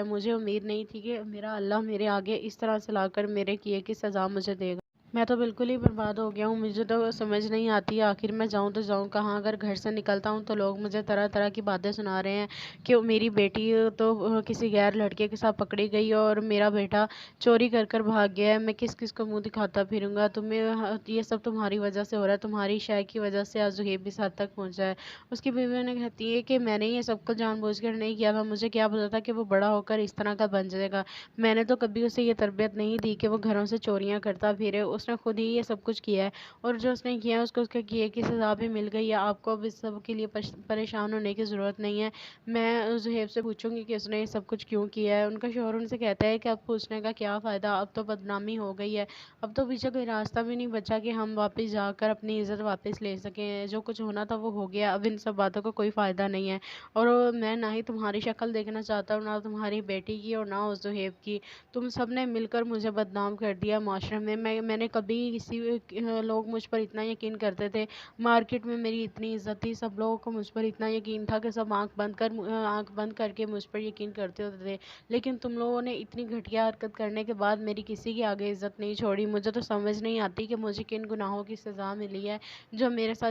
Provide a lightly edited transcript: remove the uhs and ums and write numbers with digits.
مجھے امید نہیں تھی کہ میرا اللہ میرے آگے اس طرح سے لا کر میرے کیے کی سزا مجھے دے گا۔ میں تو بالکل ہی برباد ہو گیا ہوں۔ مجھے تو سمجھ نہیں آتی آخر میں جاؤں تو جاؤں کہاں۔ اگر گھر سے نکلتا ہوں تو لوگ مجھے طرح طرح کی باتیں سنا رہے ہیں کہ میری بیٹی تو کسی غیر لڑکے کے ساتھ پکڑی گئی اور میرا بیٹا چوری کر کر بھاگ گیا ہے۔ میں کس کس کو منہ دکھاتا پھروں گا؟ یہ سب تمہاری وجہ سے ہو رہا ہے، تمہاری شے کی وجہ سے آج زہیب اس حد تک پہنچا ہے۔ اس کی بیوی نے کہتی ہے کہ میں نے یہ سب کو جان بوجھ کر نہیں کیا تھا، مجھے کیا پتا تھا کہ وہ بڑا ہو کر اس طرح کا بن جائے گا۔ میں نے تو کبھی اسے یہ تربیت نہیں دی کہ وہ گھروں سے چوریاں کرتا پھرے۔ اس نے خود ہی یہ سب کچھ کیا ہے اور جو اس نے کیا ہے اس کو اس کے کیے کی سزا بھی مل گئی ہے۔ آپ کو اب اس سب کے لیے پریشان ہونے کی ضرورت نہیں ہے۔ میں زہیب سے پوچھوں گی کہ اس نے یہ سب کچھ کیوں کیا ہے۔ ان کا شوہر ان سے کہتا ہے کہ اب پوچھنے کا کیا فائدہ، اب تو بدنامی ہو گئی ہے، اب تو پیچھے کوئی راستہ بھی نہیں بچا کہ ہم واپس جا کر اپنی عزت واپس لے سکیں۔ جو کچھ ہونا تھا وہ ہو گیا، اب ان سب باتوں کا کوئی فائدہ نہیں ہے اور میں نہ ہی تمہاری شکل دیکھنا چاہتا ہوں، نہ تمہاری بیٹی کی اور نہ اس زہیب کی۔ تم سب نے مل کر مجھے بدنام کر دیا معاشرے میں۔ میں نے کبھی لوگ مجھ پر اتنا یقین کرتے تھے، مارکیٹ میں میری اتنی عزت تھی، سب لوگوں کو مجھ پر اتنا یقین تھا کہ سب آنکھ بند کر کے مجھ پر یقین کرتے ہوتے تھے، لیکن تم لوگوں نے اتنی گھٹیا حرکت کرنے کے بعد میری کسی کے آگے عزت نہیں چھوڑی۔ مجھے تو سمجھ نہیں آتی کہ مجھے کن گناہوں کی سزا ملی ہے جو میرے ساتھ